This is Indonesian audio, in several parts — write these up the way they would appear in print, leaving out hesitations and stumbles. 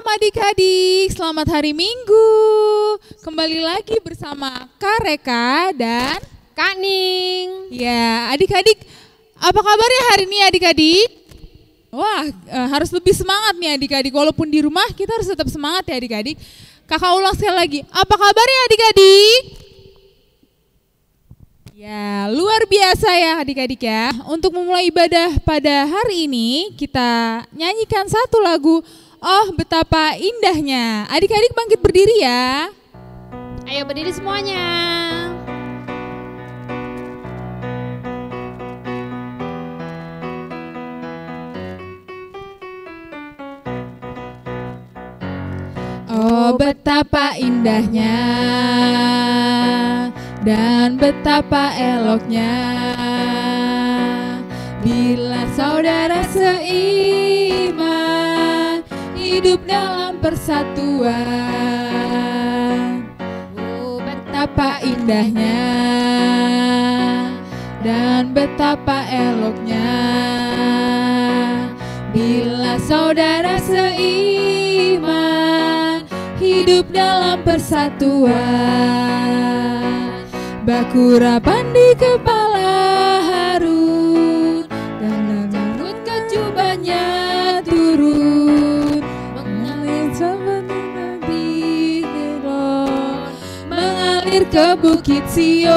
Shalom adik-adik, selamat hari Minggu. Kembali lagi bersama Kak Reka dan Kak Ning. ya adik-adik, apa kabarnya hari ini adik-adik? Wah, harus lebih semangat nih adik-adik. Walaupun di rumah kita harus tetap semangat ya adik-adik. Kakak ulang sekali lagi, apa kabarnya adik-adik? Ya, luar biasa ya adik-adik ya. Untuk memulai ibadah pada hari ini, kita nyanyikan satu lagu, Oh Betapa Indahnya. Adik-adik bangkit berdiri ya. Ayo berdiri semuanya. Oh betapa indahnya dan betapa eloknya bila saudara seiman hidup dalam persatuan. Oh betapa indahnya dan betapa eloknya bila saudara seiman hidup dalam persatuan. Bakurapan di kepala Harun dan rambut kejubahnya turun, mengalir seperti Nabi Hebron, mengalir ke Bukit Sion.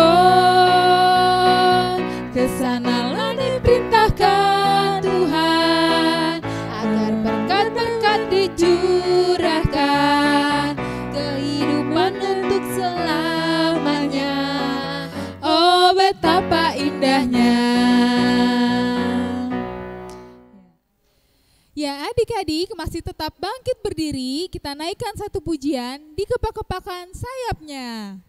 Kesanalah diperintahkan Tuhan agar berkat-berkat dicurahkan, kehidupan untuk selamanya. Oh betapa indahnya. Ya adik-adik masih tetap bangkit berdiri. Kita naikkan satu pujian di kepak-kepakan sayapnya.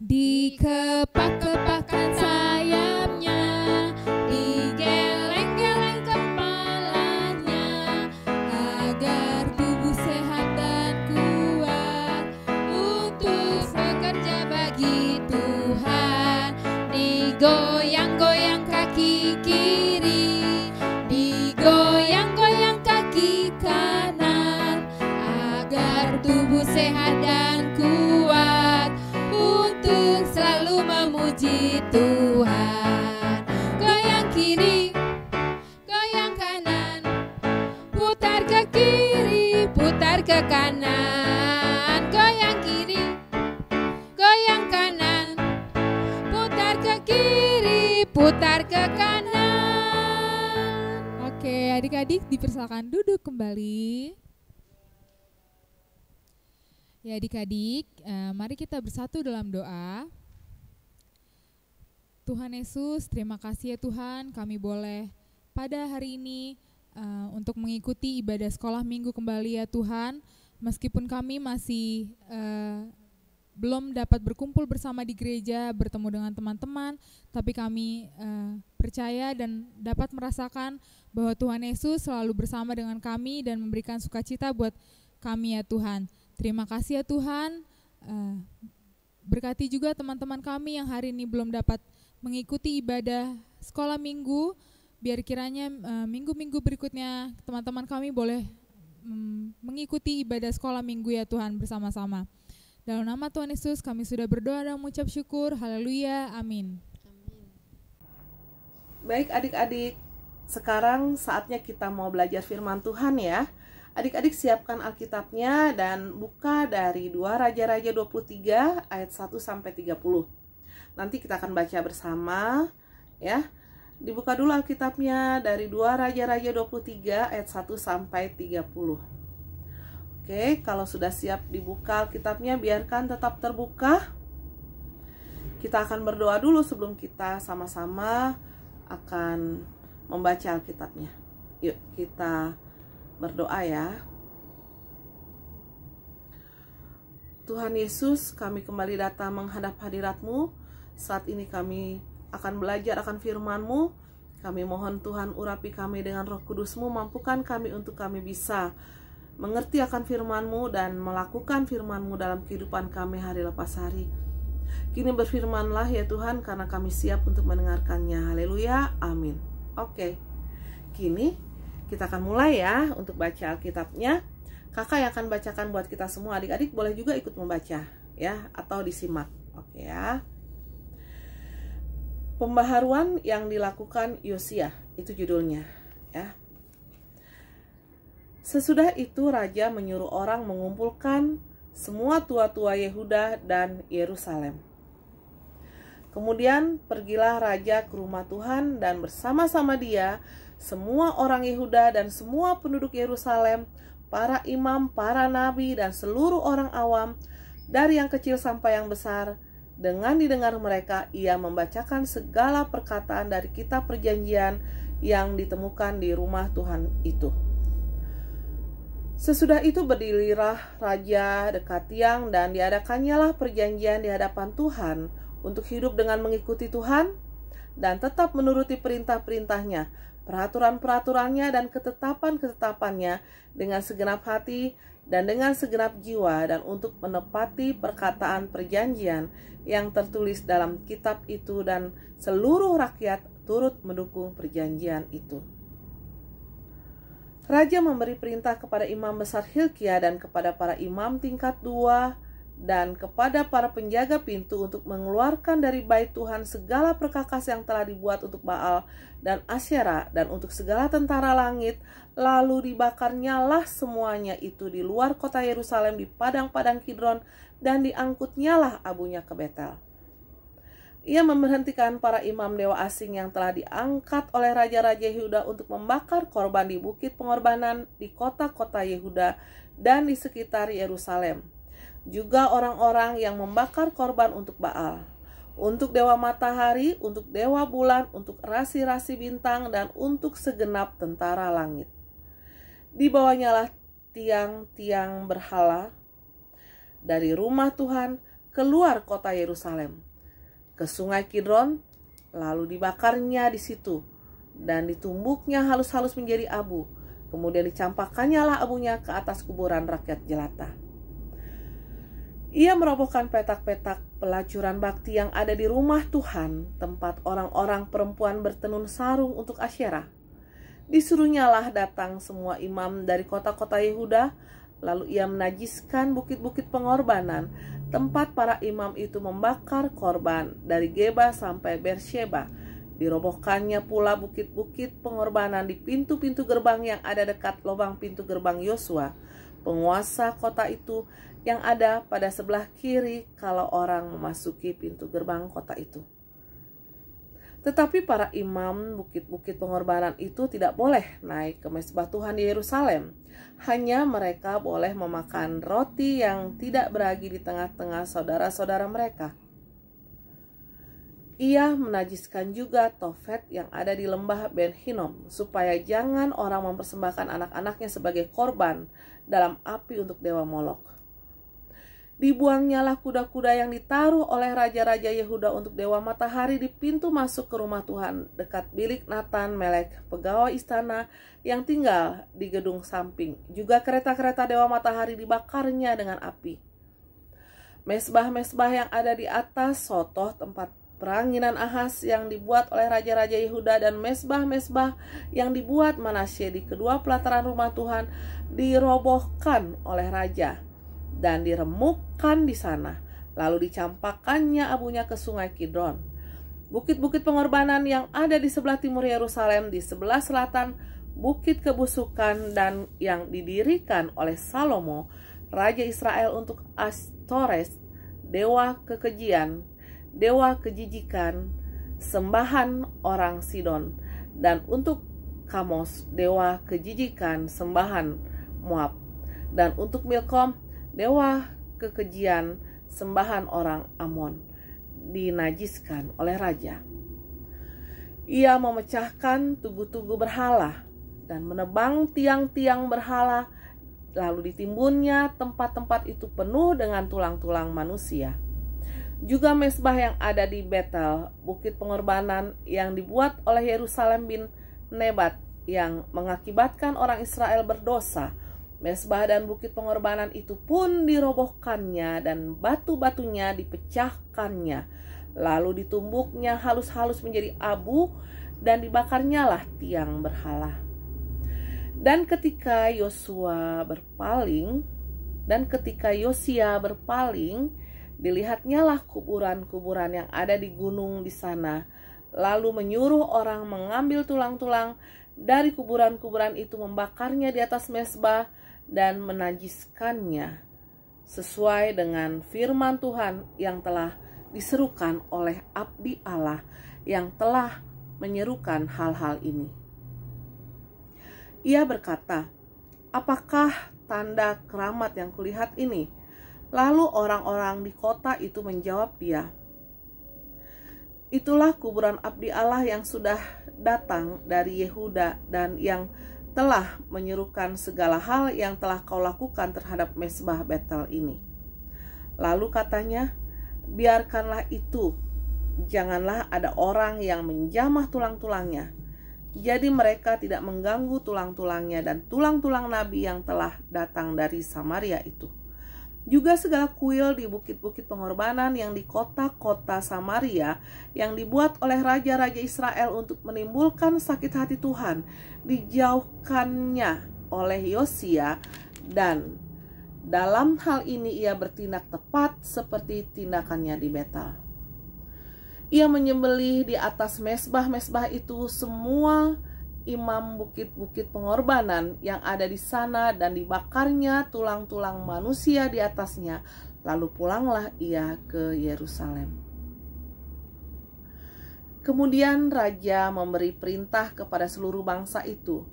Di kepak-kepakan sayapnya, digeleng-geleng kepalanya, agar tubuh sehat dan kuat untuk bekerja bagi Tuhan. Digoyang-goyang kaki kiri, digoyang-goyang kaki kanan, agar tubuh sehat dan kuat untuk selalu memuji Tuhan. Goyang kiri, goyang kanan, putar ke kiri, putar ke kanan. Goyang kiri, goyang kanan, putar ke kiri, putar ke kanan. Oke, adik-adik dipersilakan duduk kembali. Ya adik-adik, mari kita bersatu dalam doa. Tuhan Yesus, terima kasih ya Tuhan, kami boleh pada hari ini untuk mengikuti ibadah sekolah minggu kembali ya Tuhan. Meskipun kami masih belum dapat berkumpul bersama di gereja, bertemu dengan teman-teman, tapi kami percaya dan dapat merasakan bahwa Tuhan Yesus selalu bersama dengan kami dan memberikan sukacita buat kami ya Tuhan. Terima kasih ya Tuhan, berkati juga teman-teman kami yang hari ini belum dapat mengikuti ibadah sekolah minggu, biar kiranya minggu-minggu berikutnya teman-teman kami boleh mengikuti ibadah sekolah minggu ya Tuhan bersama-sama. Dalam nama Tuhan Yesus kami sudah berdoa dan mengucap syukur, haleluya, amin. Baik adik-adik, sekarang saatnya kita mau belajar firman Tuhan ya. Adik-adik siapkan Alkitabnya dan buka dari 2 Raja-Raja 23 ayat 1 sampai 30. Nanti kita akan baca bersama ya. Dibuka dulu Alkitabnya dari 2 Raja-Raja 23 ayat 1 sampai 30. Oke, kalau sudah siap dibuka Alkitabnya, biarkan tetap terbuka. Kita akan berdoa dulu sebelum kita sama-sama akan membaca Alkitabnya. Yuk kita berdoa ya. Tuhan Yesus, kami kembali datang menghadap hadirat-Mu. Saat ini kami akan belajar akan firman-Mu. Kami mohon Tuhan urapi kami dengan Roh Kudus-Mu, mampukan kami untuk kami bisa mengerti akan firman-Mu dan melakukan firman-Mu dalam kehidupan kami hari lepas hari. Kini berfirmanlah ya Tuhan, karena kami siap untuk mendengarkannya. Haleluya, amin. Oke, kini kita akan mulai ya untuk baca Alkitabnya. Kakak yang akan bacakan buat kita semua. Adik-adik boleh juga ikut membaca ya, atau disimak. Oke ya. Pembaharuan yang dilakukan Yosia, itu judulnya ya. Sesudah itu raja menyuruh orang mengumpulkan semua tua-tua Yehuda dan Yerusalem. Kemudian pergilah raja ke rumah Tuhan, dan bersama-sama dia semua orang Yehuda dan semua penduduk Yerusalem, para imam, para nabi, dan seluruh orang awam, dari yang kecil sampai yang besar. Dengan didengar mereka, ia membacakan segala perkataan dari kitab perjanjian yang ditemukan di rumah Tuhan itu. Sesudah itu berdirilah raja dekat tiang, dan diadakannya perjanjian di hadapan Tuhan untuk hidup dengan mengikuti Tuhan dan tetap menuruti perintah-perintahnya, peraturan-peraturannya, dan ketetapan-ketetapannya dengan segenap hati dan dengan segenap jiwa, dan untuk menepati perkataan perjanjian yang tertulis dalam kitab itu, dan seluruh rakyat turut mendukung perjanjian itu. Raja memberi perintah kepada imam besar Hilkia dan kepada para imam tingkat 2 dan kepada para penjaga pintu untuk mengeluarkan dari bait Tuhan segala perkakas yang telah dibuat untuk Baal dan Asyera dan untuk segala tentara langit, lalu dibakarnyalah semuanya itu di luar kota Yerusalem di padang-padang Kidron, dan diangkutnyalah abunya ke Betel. Ia memberhentikan para imam dewa asing yang telah diangkat oleh raja-raja Yehuda untuk membakar korban di bukit pengorbanan di kota-kota Yehuda dan di sekitar Yerusalem. Juga orang-orang yang membakar korban untuk Baal, untuk dewa matahari, untuk dewa bulan, untuk rasi-rasi bintang, dan untuk segenap tentara langit. Dibawanyalah tiang-tiang berhala dari rumah Tuhan keluar kota Yerusalem ke sungai Kidron, lalu dibakarnya di situ, dan ditumbuknya halus-halus menjadi abu. Kemudian dicampakkannya abunya ke atas kuburan rakyat jelata. Ia merobohkan petak-petak pelacuran bakti yang ada di rumah Tuhan, tempat orang-orang perempuan bertenun sarung untuk Asyera. Disuruhnyalah datang semua imam dari kota-kota Yehuda, lalu ia menajiskan bukit-bukit pengorbanan, tempat para imam itu membakar korban dari Geba sampai Bersheba. Dirobohkannya pula bukit-bukit pengorbanan di pintu-pintu gerbang yang ada dekat lubang pintu gerbang Yosua, penguasa kota itu, yang ada pada sebelah kiri kalau orang memasuki pintu gerbang kota itu. Tetapi para imam bukit-bukit pengorbanan itu tidak boleh naik ke mezbah Tuhan di Yerusalem. Hanya mereka boleh memakan roti yang tidak beragi di tengah-tengah saudara-saudara mereka. Ia menajiskan juga Tofet yang ada di lembah Ben Hinnom, supaya jangan orang mempersembahkan anak-anaknya sebagai korban dalam api untuk dewa Molok. Dibuangnyalah kuda-kuda yang ditaruh oleh raja-raja Yehuda untuk dewa matahari di pintu masuk ke rumah Tuhan dekat bilik Natan Melek, pegawai istana yang tinggal di gedung samping. Juga kereta-kereta dewa matahari dibakarnya dengan api. Mesbah-mesbah yang ada di atas sotoh tempat peranginan Ahaz yang dibuat oleh raja-raja Yehuda, dan mesbah-mesbah yang dibuat Manasye di kedua pelataran rumah Tuhan dirobohkan oleh raja dan diremukkan di sana, lalu dicampakkannya abunya ke sungai Kidron. Bukit-bukit pengorbanan yang ada di sebelah timur Yerusalem, di sebelah selatan bukit kebusukan, dan yang didirikan oleh Salomo raja Israel untuk Astores, dewa kekejian, dewa kejijikan, sembahan orang Sidon, dan untuk Kamos, dewa kejijikan, sembahan Moab, dan untuk Milkom, dewa kekejian, sembahan orang Amon, dinajiskan oleh raja. Ia memecahkan tugu-tugu berhala dan menebang tiang-tiang berhala, lalu ditimbunnya tempat-tempat itu penuh dengan tulang-tulang manusia. Juga mesbah yang ada di Betel, bukit pengorbanan yang dibuat oleh Yerusalem bin Nebat, yang mengakibatkan orang Israel berdosa, Mezbah dan bukit pengorbanan itu pun dirobohkannya dan batu-batunya dipecahkannya. Lalu ditumbuknya halus-halus menjadi abu dan dibakarnyalah tiang berhala. Dan ketika Yosia berpaling, dilihatnyalah kuburan-kuburan yang ada di gunung di sana. Lalu menyuruh orang mengambil tulang-tulang dari kuburan-kuburan itu, membakarnya di atas mezbah dan menajiskannya, sesuai dengan firman Tuhan yang telah diserukan oleh abdi Allah yang telah menyerukan hal-hal ini. Ia berkata, "Apakah tanda keramat yang kulihat ini?" Lalu orang-orang di kota itu menjawab dia, "Itulah kuburan abdi Allah yang sudah datang dari Yehuda dan yang telah menyerukan segala hal yang telah kau lakukan terhadap mezbah Betel ini." Lalu katanya, "Biarkanlah itu, janganlah ada orang yang menjamah tulang-tulangnya." Jadi mereka tidak mengganggu tulang-tulangnya dan tulang-tulang nabi yang telah datang dari Samaria itu. Juga segala kuil di bukit-bukit pengorbanan yang di kota-kota Samaria yang dibuat oleh raja-raja Israel untuk menimbulkan sakit hati Tuhan, dijauhkannya oleh Yosia, dan dalam hal ini ia bertindak tepat seperti tindakannya di Betel. Ia menyembelih di atas mezbah-mezbah itu semua imam bukit-bukit pengorbanan yang ada di sana dan dibakarnya tulang-tulang manusia di atasnya. Lalu pulanglah ia ke Yerusalem. Kemudian raja memberi perintah kepada seluruh bangsa itu,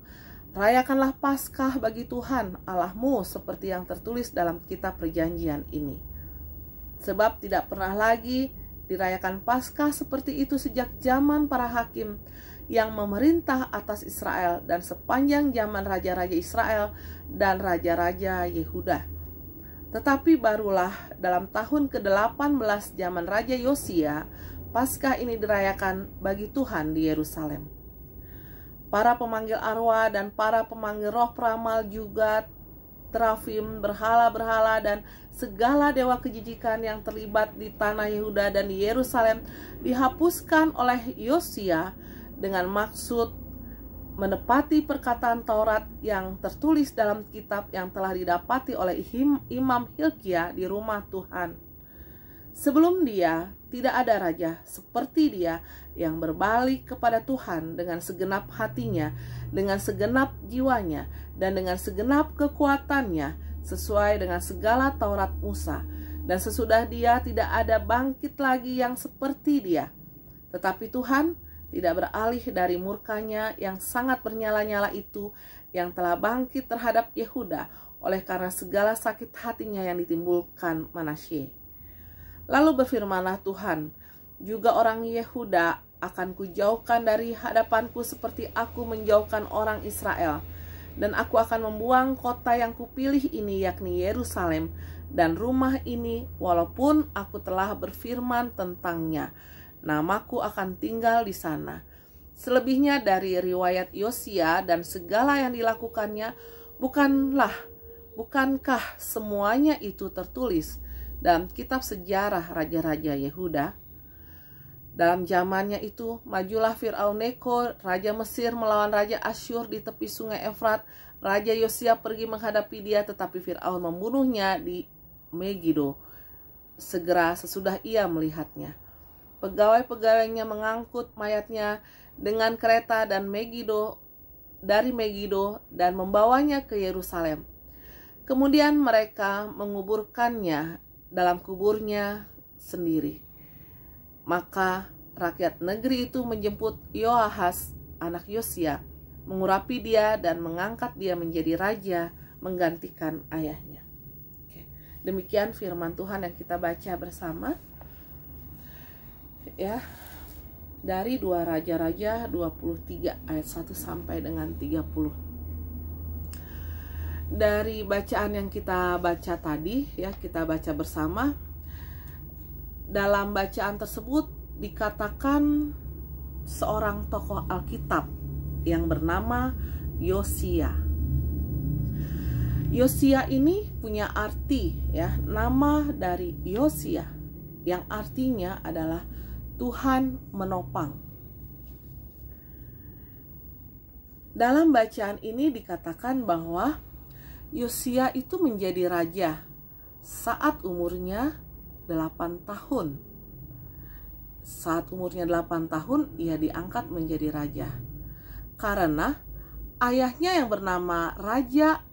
"Rayakanlah Paskah bagi Tuhan Allahmu seperti yang tertulis dalam kitab perjanjian ini. Sebab tidak pernah lagi dirayakan Paskah seperti itu sejak zaman para hakim yang memerintah atas Israel dan sepanjang zaman raja-raja Israel dan raja-raja Yehuda. Tetapi barulah dalam tahun ke-18 zaman Raja Yosia, Paskah ini dirayakan bagi Tuhan di Yerusalem. Para pemanggil arwah dan para pemanggil roh peramal juga terafim, berhala-berhala dan segala dewa kejijikan yang terlibat di tanah Yehuda dan di Yerusalem dihapuskan oleh Yosia dengan maksud menepati perkataan Taurat yang tertulis dalam kitab yang telah didapati oleh Imam Hilkia di rumah Tuhan. Sebelum dia, tidak ada raja seperti dia yang berbalik kepada Tuhan dengan segenap hatinya, dengan segenap jiwanya, dan dengan segenap kekuatannya, sesuai dengan segala Taurat Musa. Dan sesudah dia tidak ada bangkit lagi yang seperti dia. Tetapi Tuhan tidak beralih dari murkanya yang sangat bernyala-nyala itu yang telah bangkit terhadap Yehuda oleh karena segala sakit hatinya yang ditimbulkan Manasye. Lalu berfirmanlah Tuhan, "Juga orang Yehuda akan kujauhkan dari hadapanku seperti aku menjauhkan orang Israel. Dan aku akan membuang kota yang kupilih ini, yakni Yerusalem, dan rumah ini, walaupun aku telah berfirman tentangnya, namaku akan tinggal di sana." Selebihnya dari riwayat Yosia dan segala yang dilakukannya, bukankah semuanya itu tertulis dalam kitab sejarah raja-raja Yehuda? Dalam zamannya itu, majulah Fir'aun Neko, raja Mesir, melawan raja Asyur di tepi sungai Efrat. Raja Yosia pergi menghadapi dia, tetapi Fir'aun membunuhnya di Megido segera sesudah ia melihatnya. Pegawai-pegawainya mengangkut mayatnya dengan kereta dari Megido dan membawanya ke Yerusalem. Kemudian mereka menguburkannya dalam kuburnya sendiri. Maka rakyat negeri itu menjemput Yoahas, anak Yosia, mengurapi dia dan mengangkat dia menjadi raja menggantikan ayahnya. Demikian firman Tuhan yang kita baca bersama. Ya, dari 2 Raja-Raja 23 ayat 1 sampai dengan 30. Dari bacaan yang kita baca tadi, ya, kita baca bersama. Dalam bacaan tersebut dikatakan seorang tokoh Alkitab yang bernama Yosia. Yosia ini punya arti ya, nama dari Yosia yang artinya adalah Tuhan menopang. Dalam bacaan ini dikatakan bahwa Yosia itu menjadi raja saat umurnya 8 tahun. Saat umurnya 8 tahun ia diangkat menjadi raja. Karena ayahnya yang bernama Raja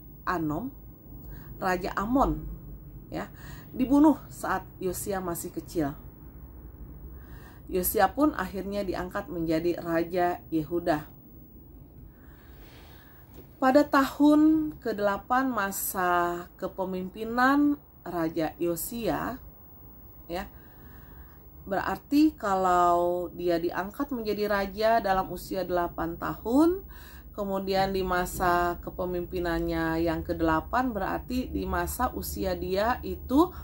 Amon ya, dibunuh saat Yosia masih kecil. Yosia pun akhirnya diangkat menjadi raja Yehuda. Pada tahun ke-8 masa kepemimpinan Raja Yosia ya, berarti kalau dia diangkat menjadi raja dalam usia 8 tahun, kemudian di masa kepemimpinannya yang ke-8 berarti di masa usia dia itu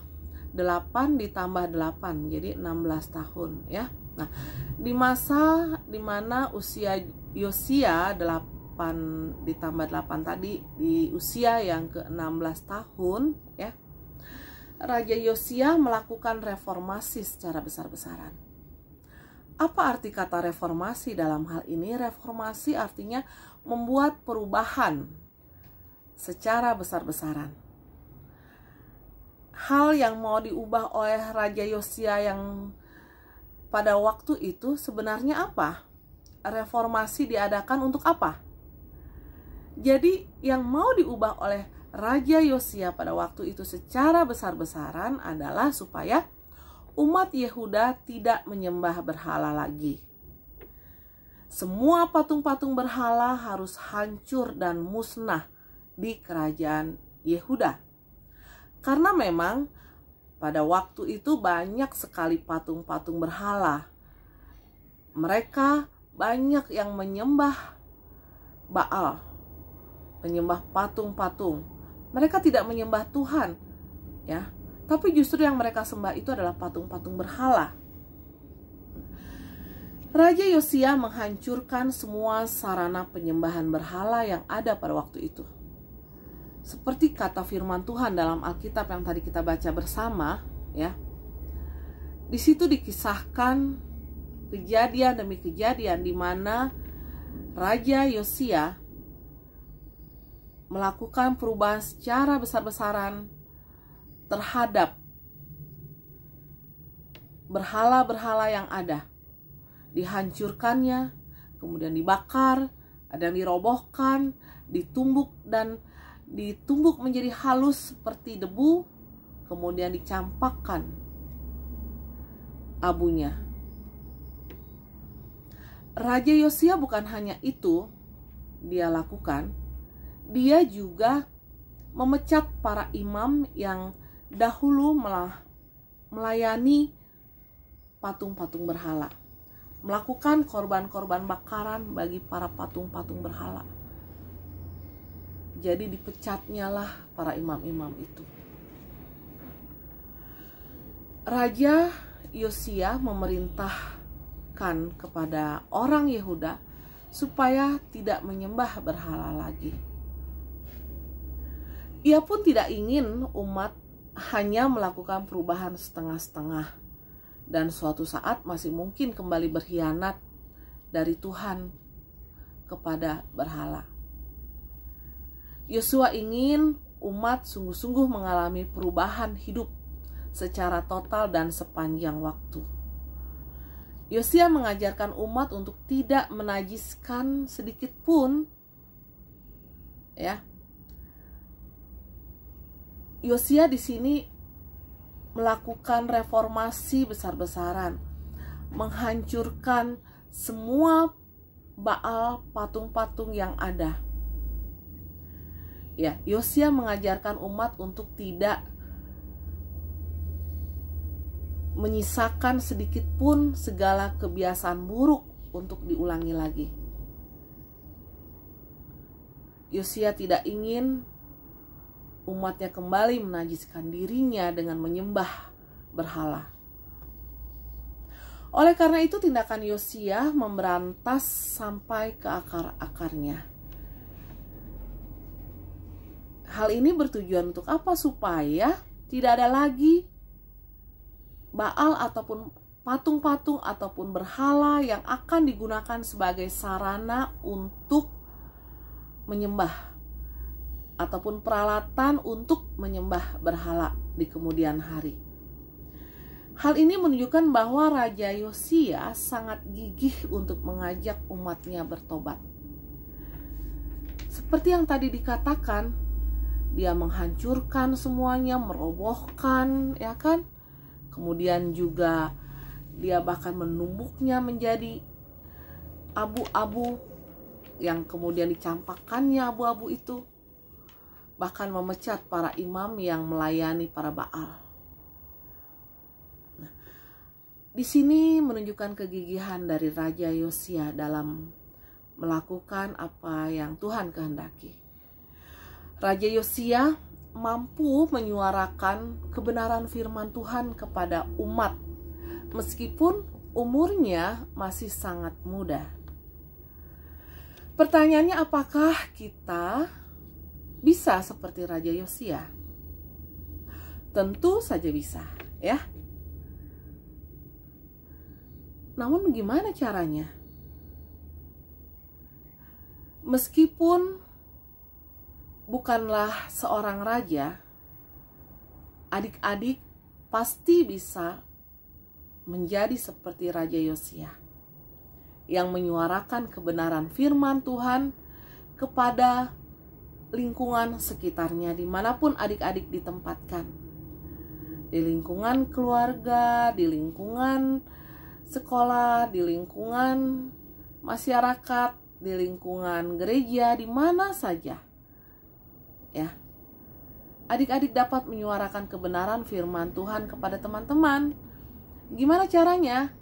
8 ditambah 8 jadi 16 tahun ya. Nah, di masa dimana usia Yosia 8 ditambah 8 tadi, di usia yang ke-16 tahun ya, Raja Yosia melakukan reformasi secara besar-besaran. Apa arti kata reformasi dalam hal ini? Reformasi artinya membuat perubahan secara besar-besaran. Hal yang mau diubah oleh Raja Yosia yang pada waktu itu sebenarnya apa? Reformasi diadakan untuk apa? Jadi yang mau diubah oleh Raja Yosia pada waktu itu secara besar-besaran adalah supaya umat Yehuda tidak menyembah berhala lagi. Semua patung-patung berhala harus hancur dan musnah di kerajaan Yehuda. Karena memang pada waktu itu banyak sekali patung-patung berhala. Mereka banyak yang menyembah Baal, menyembah patung-patung. Mereka tidak menyembah Tuhan, ya. Tapi justru yang mereka sembah itu adalah patung-patung berhala. Raja Yosia menghancurkan semua sarana penyembahan berhala yang ada pada waktu itu. Seperti kata firman Tuhan dalam Alkitab yang tadi kita baca bersama, ya. Di situ dikisahkan kejadian demi kejadian di mana Raja Yosia melakukan perubahan secara besar-besaran terhadap berhala-berhala yang ada. Dihancurkannya, kemudian dibakar, ada yang dirobohkan, ditumbuk menjadi halus seperti debu, kemudian dicampakkan abunya. Raja Yosia bukan hanya itu dia lakukan, dia juga memecat para imam yang dahulu melayani patung-patung berhala, melakukan korban-korban bakaran bagi para patung-patung berhala. Jadi dipecatnya lah para imam-imam itu. Raja Yosia memerintahkan kepada orang Yehuda supaya tidak menyembah berhala lagi. Ia pun tidak ingin umat hanya melakukan perubahan setengah-setengah dan suatu saat masih mungkin kembali berkhianat dari Tuhan kepada berhala. Yosua ingin umat sungguh-sungguh mengalami perubahan hidup secara total dan sepanjang waktu. Yosia mengajarkan umat untuk tidak menajiskan sedikit pun, ya. Yosia di sini melakukan reformasi besar-besaran, menghancurkan semua Baal, patung-patung yang ada. Ya, Yosia mengajarkan umat untuk tidak menyisakan sedikit pun segala kebiasaan buruk untuk diulangi lagi. Yosia tidak ingin umatnya kembali menajiskan dirinya dengan menyembah berhala. Oleh karena itu tindakan Yosia memberantas sampai ke akar-akarnya. Hal ini bertujuan untuk apa? Supaya tidak ada lagi Baal ataupun patung-patung ataupun berhala yang akan digunakan sebagai sarana untuk menyembah ataupun peralatan untuk menyembah berhala di kemudian hari. Hal ini menunjukkan bahwa Raja Yosia sangat gigih untuk mengajak umatnya bertobat. Seperti yang tadi dikatakan, dia menghancurkan semuanya, merobohkan, ya kan? Kemudian juga dia bahkan menumbuknya menjadi abu-abu yang kemudian dicampakkannya abu-abu itu. Bahkan memecat para imam yang melayani para Baal. Nah, di sini menunjukkan kegigihan dari Raja Yosia dalam melakukan apa yang Tuhan kehendaki. Raja Yosia mampu menyuarakan kebenaran firman Tuhan kepada umat meskipun umurnya masih sangat muda. Pertanyaannya, apakah kita bisa seperti Raja Yosia? Tentu saja bisa, ya. Namun gimana caranya? Meskipun bukanlah seorang raja, adik-adik pasti bisa menjadi seperti Raja Yosia yang menyuarakan kebenaran firman Tuhan kepada lingkungan sekitarnya dimanapun adik-adik ditempatkan. Di lingkungan keluarga, di lingkungan sekolah, di lingkungan masyarakat, di lingkungan gereja, di mana saja. Ya. Adik-adik dapat menyuarakan kebenaran firman Tuhan kepada teman-teman. Gimana caranya?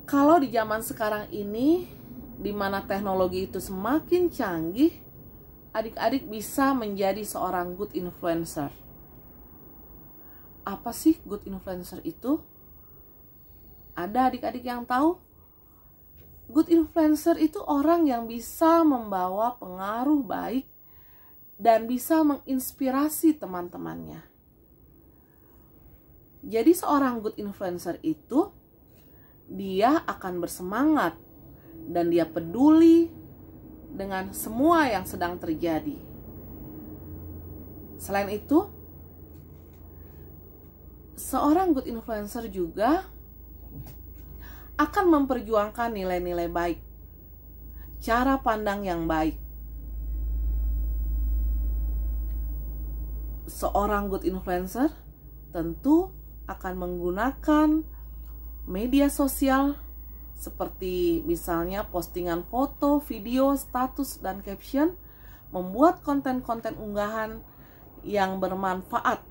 Kalau di zaman sekarang ini, di mana teknologi itu semakin canggih, adik-adik bisa menjadi seorang good influencer. Apa sih good influencer itu? Ada adik-adik yang tahu? Good influencer itu orang yang bisa membawa pengaruh baik dan bisa menginspirasi teman-temannya. Jadi seorang good influencer itu, dia akan bersemangat dan dia peduli dengan semua yang sedang terjadi. Selain itu, seorang good influencer juga akan memperjuangkan nilai-nilai baik, cara pandang yang baik. Seorang good influencer tentu akan menggunakan media sosial seperti misalnya postingan foto, video, status, dan caption, membuat konten-konten unggahan yang bermanfaat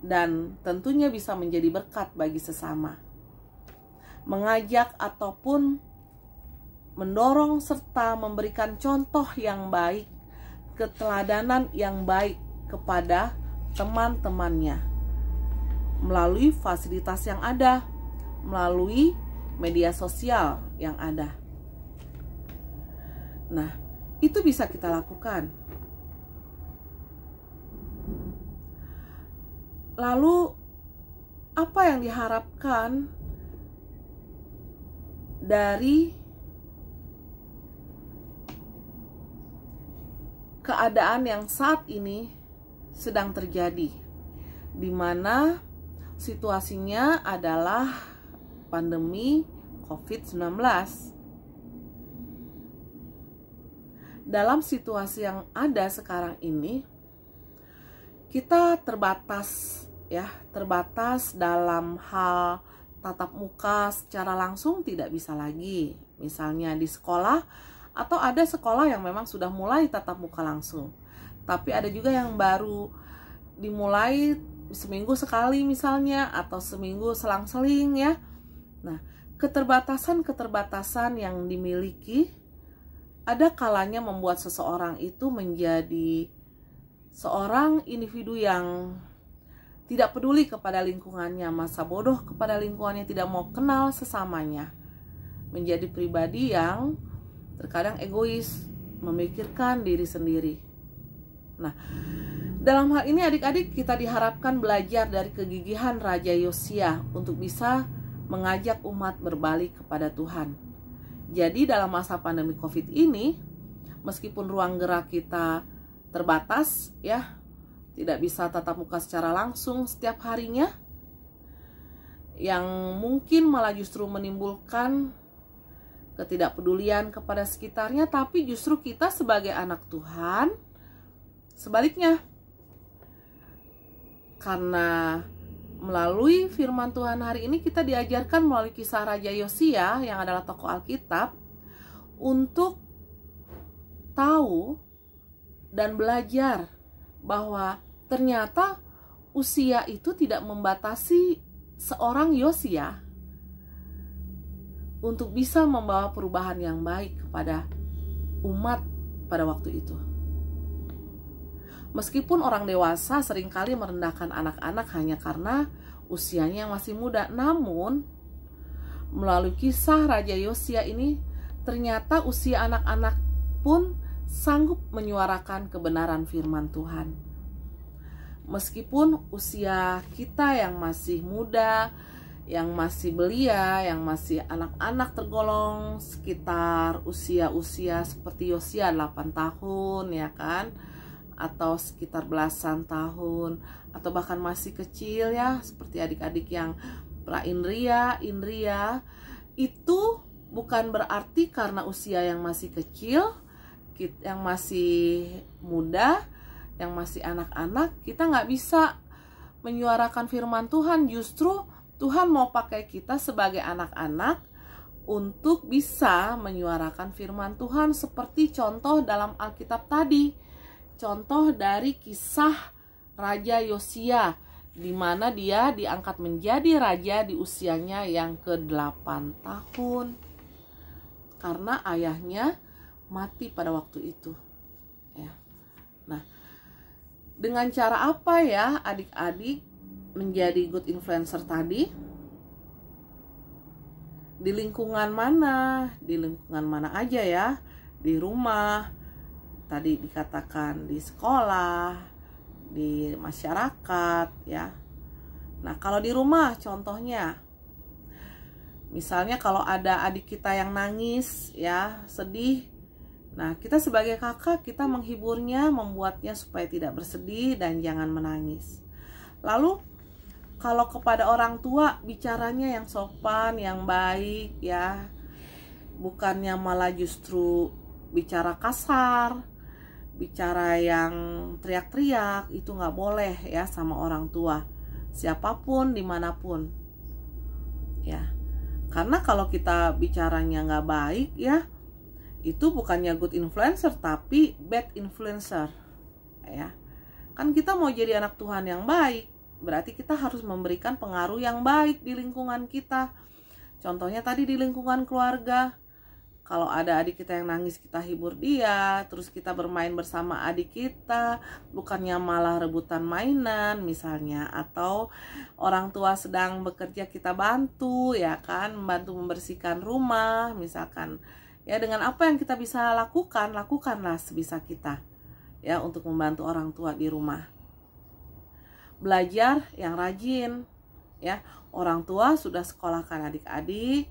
dan tentunya bisa menjadi berkat bagi sesama. Mengajak ataupun mendorong serta memberikan contoh yang baik, keteladanan yang baik kepada teman-temannya melalui fasilitas yang ada, melalui media sosial yang ada. Nah, itu bisa kita lakukan. Lalu, apa yang diharapkan dari keadaan yang saat ini sedang terjadi, di mana situasinya adalah pandemi COVID-19. Dalam situasi yang ada sekarang ini, kita terbatas dalam hal tatap muka secara langsung tidak bisa lagi. Misalnya di sekolah, atau ada sekolah yang memang sudah mulai tatap muka langsung. Tapi ada juga yang baru dimulai seminggu sekali misalnya, atau seminggu selang-seling ya. Nah, keterbatasan-keterbatasan yang dimiliki ada kalanya membuat seseorang itu menjadi seorang individu yang tidak peduli kepada lingkungannya, masa bodoh kepada lingkungannya, tidak mau kenal sesamanya. Menjadi pribadi yang terkadang egois, memikirkan diri sendiri. Nah, dalam hal ini adik-adik kita diharapkan belajar dari kegigihan Raja Yosia untuk bisa mengajak umat berbalik kepada Tuhan. Jadi dalam masa pandemi COVID ini, meskipun ruang gerak kita terbatas ya, tidak bisa tatap muka secara langsung setiap harinya, yang mungkin malah justru menimbulkan ketidakpedulian kepada sekitarnya, tapi justru kita sebagai anak Tuhan sebaliknya, karena melalui firman Tuhan hari ini kita diajarkan melalui kisah Raja Yosia yang adalah tokoh Alkitab untuk tahu dan belajar bahwa ternyata usia itu tidak membatasi seorang Yosia untuk bisa membawa perubahan yang baik kepada umat pada waktu itu. Meskipun orang dewasa seringkali merendahkan anak-anak hanya karena usianya yang masih muda, namun melalui kisah Raja Yosia ini ternyata usia anak-anak pun sanggup menyuarakan kebenaran firman Tuhan. Meskipun usia kita yang masih muda, yang masih belia, yang masih anak-anak tergolong sekitar usia-usia seperti Yosia 8 tahun ya kan, atau sekitar belasan tahun, atau bahkan masih kecil ya, seperti adik-adik yang pra-Indria, Indria, itu bukan berarti karena usia yang masih kecil, yang masih muda, yang masih anak-anak, kita nggak bisa menyuarakan firman Tuhan. Justru Tuhan mau pakai kita sebagai anak-anak untuk bisa menyuarakan firman Tuhan, seperti contoh dalam Alkitab tadi. Contoh dari kisah Raja Yosia, di mana dia diangkat menjadi raja di usianya yang ke-8 tahun. Karena ayahnya mati pada waktu itu. Ya. Nah, dengan cara apa ya adik-adik menjadi good influencer tadi? Di lingkungan mana? Di lingkungan mana aja ya? Di rumah, tadi dikatakan di sekolah, di masyarakat ya. Nah, kalau di rumah contohnya, misalnya kalau ada adik kita yang nangis ya, sedih, nah kita sebagai kakak kita menghiburnya, membuatnya supaya tidak bersedih dan jangan menangis. Lalu kalau kepada orang tua bicaranya yang sopan, yang baik ya, bukannya malah justru bicara kasar, bicara yang teriak-teriak. Itu nggak boleh ya sama orang tua, siapapun dimanapun ya. Karena kalau kita bicaranya nggak baik ya, itu bukannya good influencer tapi bad influencer ya. Kan kita mau jadi anak Tuhan yang baik, berarti kita harus memberikan pengaruh yang baik di lingkungan kita. Contohnya tadi di lingkungan keluarga, kalau ada adik kita yang nangis, kita hibur dia, terus kita bermain bersama adik kita, bukannya malah rebutan mainan misalnya. Atau orang tua sedang bekerja, kita bantu ya kan, membantu membersihkan rumah misalkan. Ya, dengan apa yang kita bisa lakukan, lakukanlah sebisa kita ya untuk membantu orang tua di rumah. Belajar yang rajin ya. Orang tua sudah sekolahkan adik-adik,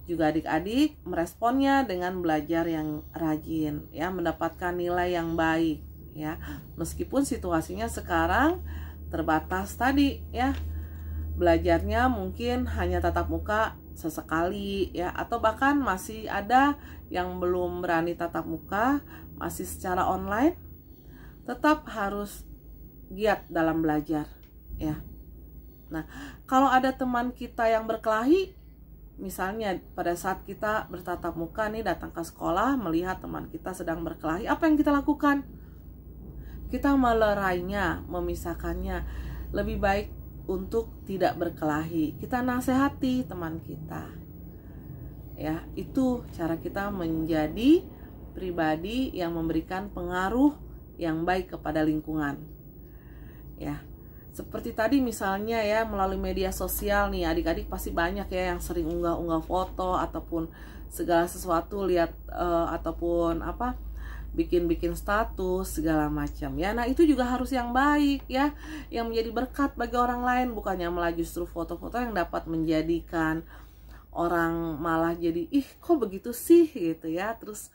juga adik-adik meresponnya dengan belajar yang rajin ya, mendapatkan nilai yang baik ya. Meskipun situasinya sekarang terbatas tadi ya, belajarnya mungkin hanya tatap muka sesekali ya, atau bahkan masih ada yang belum berani tatap muka, masih secara online, tetap harus giat dalam belajar ya. Nah, kalau ada teman kita yang berkelahi, misalnya pada saat kita bertatap muka nih, datang ke sekolah melihat teman kita sedang berkelahi, apa yang kita lakukan? Kita melerainya, memisahkannya. Lebih baik untuk tidak berkelahi. Kita nasihati teman kita. Ya, itu cara kita menjadi pribadi yang memberikan pengaruh yang baik kepada lingkungan. Ya. Seperti tadi misalnya ya, melalui media sosial nih, adik-adik pasti banyak ya yang sering unggah-unggah foto ataupun segala sesuatu, lihat ataupun bikin status segala macam ya. Nah, itu juga harus yang baik ya, yang menjadi berkat bagi orang lain, bukannya malah justru foto-foto yang dapat menjadikan orang malah jadi ih kok begitu sih gitu ya. Terus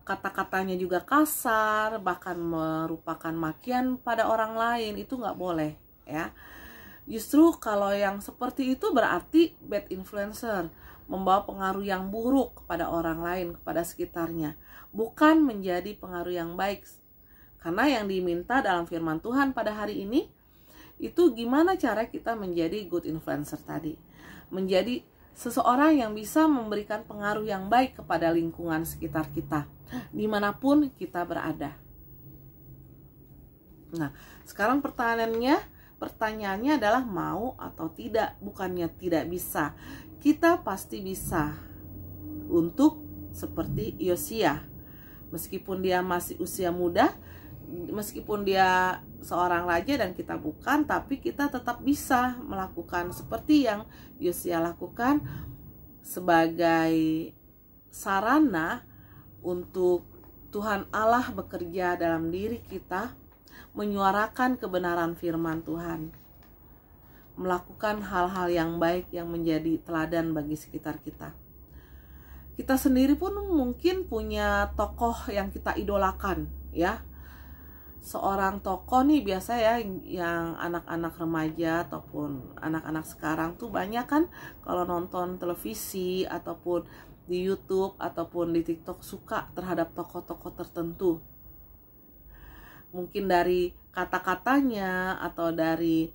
kata-katanya juga kasar, bahkan merupakan makian pada orang lain. Itu nggak boleh ya. Justru kalau yang seperti itu berarti bad influencer, membawa pengaruh yang buruk kepada orang lain, kepada sekitarnya, bukan menjadi pengaruh yang baik. Karena yang diminta dalam firman Tuhan pada hari ini itu gimana cara kita menjadi good influencer tadi, menjadi seseorang yang bisa memberikan pengaruh yang baik kepada lingkungan sekitar kita, dimanapun kita berada. Nah, sekarang pertanyaannya adalah mau atau tidak, bukannya tidak bisa. Kita pasti bisa untuk seperti Yosia. Meskipun dia masih usia muda, meskipun dia seorang raja dan kita bukan, tapi kita tetap bisa melakukan seperti yang Yosia lakukan sebagai sarana untuk Tuhan Allah bekerja dalam diri kita, menyuarakan kebenaran firman Tuhan, melakukan hal-hal yang baik yang menjadi teladan bagi sekitar kita. Kita sendiri pun mungkin punya tokoh yang kita idolakan ya. Seorang tokoh nih biasa ya, yang anak-anak remaja ataupun anak-anak sekarang tuh banyak kan kalau nonton televisi ataupun di YouTube ataupun di TikTok suka terhadap tokoh-tokoh tertentu. Mungkin dari kata-katanya atau dari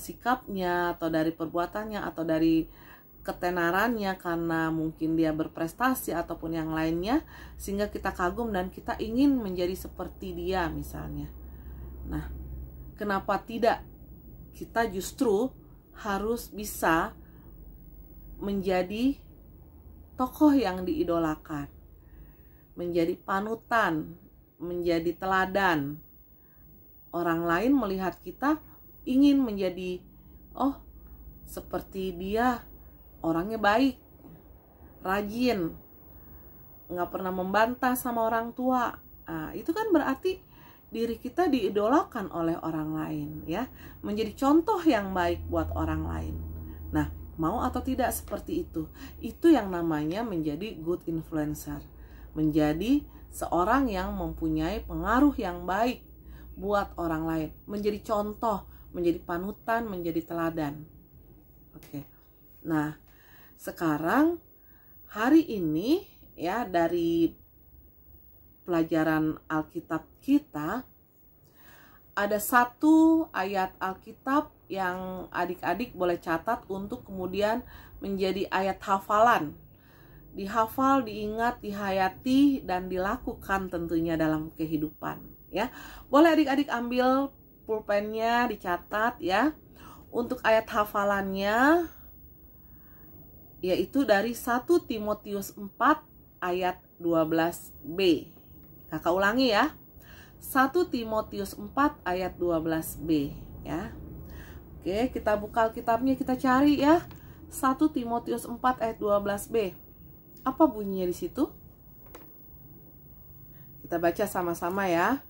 sikapnya atau dari perbuatannya atau dari ketenarannya, karena mungkin dia berprestasi ataupun yang lainnya, sehingga kita kagum dan kita ingin menjadi seperti dia misalnya. Nah, kenapa tidak kita justru harus bisa menjadi tokoh yang diidolakan, menjadi panutan, menjadi teladan. Orang lain melihat kita ingin menjadi, oh seperti dia, orangnya baik, rajin, nggak pernah membantah sama orang tua. Nah, itu kan berarti diri kita diidolakan oleh orang lain ya, menjadi contoh yang baik buat orang lain. Nah, mau atau tidak seperti itu yang namanya menjadi good influencer, menjadi seorang yang mempunyai pengaruh yang baik buat orang lain, menjadi contoh, menjadi panutan, menjadi teladan. Oke. Nah, sekarang hari ini ya, dari pelajaran Alkitab kita ada satu ayat Alkitab yang adik-adik boleh catat untuk kemudian menjadi ayat hafalan. Dihafal, diingat, dihayati, dan dilakukan tentunya dalam kehidupan ya. Boleh adik-adik ambil pulpennya, dicatat ya. Untuk ayat hafalannya yaitu dari 1 Timotius 4 ayat 12b. Kakak ulangi ya. 1 Timotius 4 ayat 12b ya. Oke, kita buka Alkitabnya, kita cari ya. 1 Timotius 4 ayat 12b. Apa bunyinya di situ? Kita baca sama-sama ya.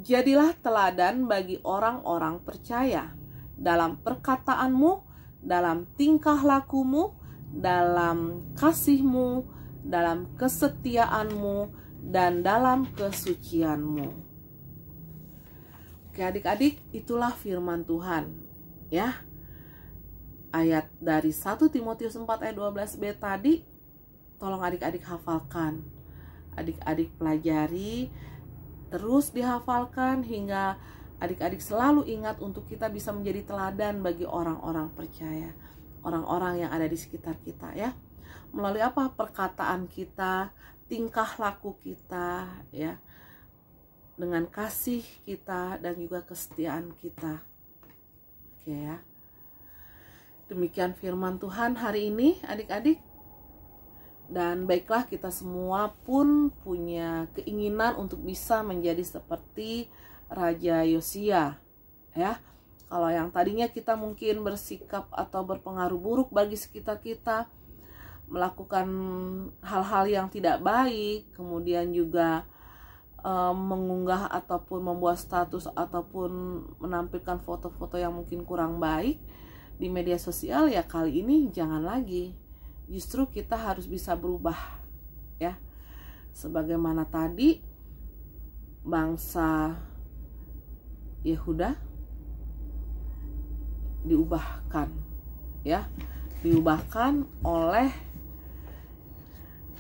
Jadilah teladan bagi orang-orang percaya dalam perkataanmu, dalam tingkah lakumu, dalam kasihmu, dalam kesetiaanmu, dan dalam kesucianmu. Oke adik-adik, itulah firman Tuhan ya. Ayat dari 1 Timotius 4 ayat 12b tadi, tolong adik-adik hafalkan. Adik-adik pelajari, terus dihafalkan hingga adik-adik selalu ingat untuk kita bisa menjadi teladan bagi orang-orang percaya, orang-orang yang ada di sekitar kita ya. Melalui apa? Perkataan kita, tingkah laku kita ya, dengan kasih kita dan juga kesetiaan kita. Oke ya. Demikian firman Tuhan hari ini adik-adik. Dan baiklah, kita semua pun punya keinginan untuk bisa menjadi seperti Raja Yosia ya. Kalau yang tadinya kita mungkin bersikap atau berpengaruh buruk bagi sekitar kita, melakukan hal-hal yang tidak baik, kemudian juga mengunggah ataupun membuat status ataupun menampilkan foto-foto yang mungkin kurang baik di media sosial, ya kali ini jangan lagi. Justru kita harus bisa berubah, ya. Sebagaimana tadi bangsa Yehuda diubahkan, ya, diubahkan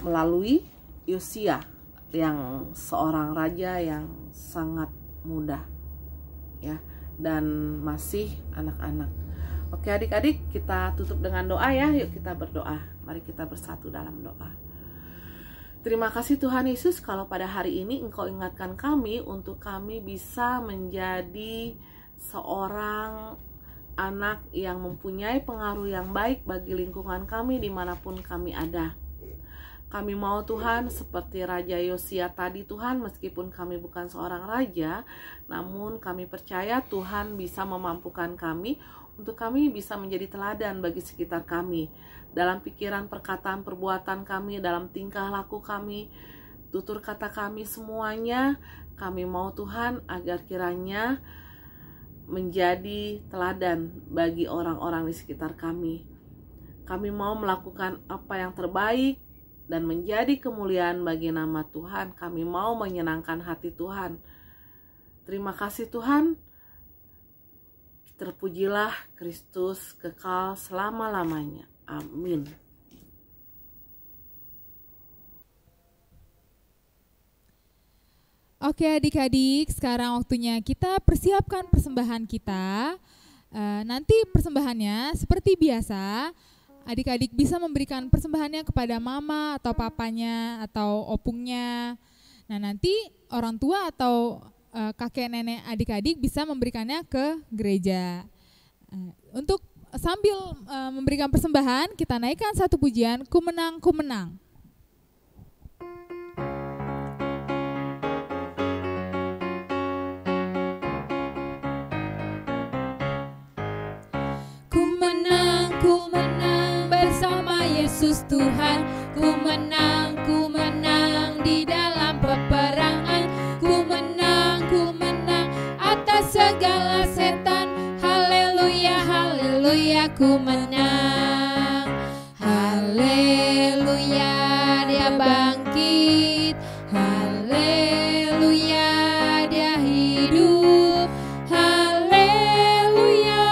melalui Yosia yang seorang raja yang sangat muda, ya, dan masih anak-anak. Oke adik-adik, kita tutup dengan doa ya. Yuk kita berdoa. Mari kita bersatu dalam doa. Terima kasih Tuhan Yesus, kalau pada hari ini Engkau ingatkan kami untuk kami bisa menjadi seorang anak yang mempunyai pengaruh yang baik bagi lingkungan kami dimanapun kami ada. Kami mau Tuhan seperti Raja Yosia tadi Tuhan, meskipun kami bukan seorang raja, namun kami percaya Tuhan bisa memampukan kami untuk kami bisa menjadi teladan bagi sekitar kami. Dalam pikiran, perkataan, perbuatan kami, dalam tingkah laku kami, tutur kata kami, semuanya kami mau Tuhan agar kiranya menjadi teladan bagi orang-orang di sekitar kami. Kami mau melakukan apa yang terbaik dan menjadi kemuliaan bagi nama Tuhan. Kami mau menyenangkan hati Tuhan. Terima kasih Tuhan. Terpujilah Kristus kekal selama-lamanya. Amin. Oke adik-adik, sekarang waktunya kita persiapkan persembahan kita. Nanti persembahannya seperti biasa, adik-adik bisa memberikan persembahannya kepada mama atau papanya atau opungnya. Nah nanti orang tua atau kakek nenek adik-adik bisa memberikannya ke gereja. Untuk sambil memberikan persembahan, kita naikkan satu pujian, Ku Menang, Ku Menang. Ku menang bersama Yesus Tuhan. Ku menang di dalam peperangan. Ku menang atas segala setan. Haleluya, haleluya, ku menang. Haleluya, dia bangkit. Haleluya, dia hidup. Haleluya,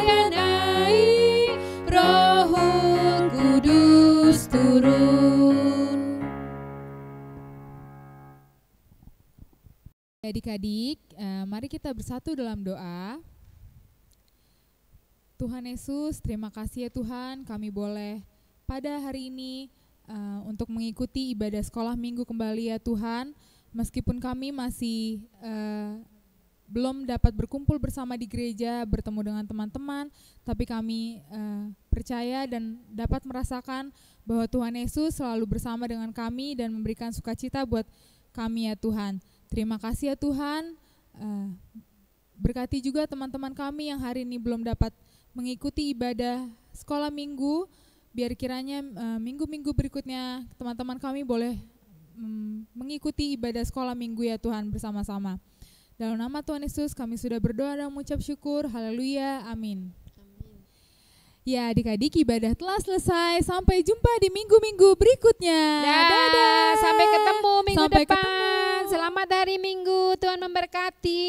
dia naik. Roh Kudus turun. Adik-adik, mari kita bersatu dalam doa. Tuhan Yesus, terima kasih ya Tuhan, kami boleh pada hari ini untuk mengikuti ibadah sekolah minggu kembali ya Tuhan. Meskipun kami masih belum dapat berkumpul bersama di gereja, bertemu dengan teman-teman, tapi kami percaya dan dapat merasakan bahwa Tuhan Yesus selalu bersama dengan kami dan memberikan sukacita buat kami ya Tuhan. Terima kasih ya Tuhan, berkati juga teman-teman kami yang hari ini belum dapat mengikuti ibadah sekolah minggu, biar kiranya minggu-minggu berikutnya teman-teman kami boleh mengikuti ibadah sekolah minggu ya Tuhan bersama-sama. Dalam nama Tuhan Yesus kami sudah berdoa dan mengucap syukur. Haleluya, amin. Ya adik-adik, ibadah telah selesai. Sampai jumpa di minggu-minggu berikutnya. Dadah. Sampai ketemu minggu Sampai depan. ketemu. Selamat hari Minggu. Tuhan memberkati.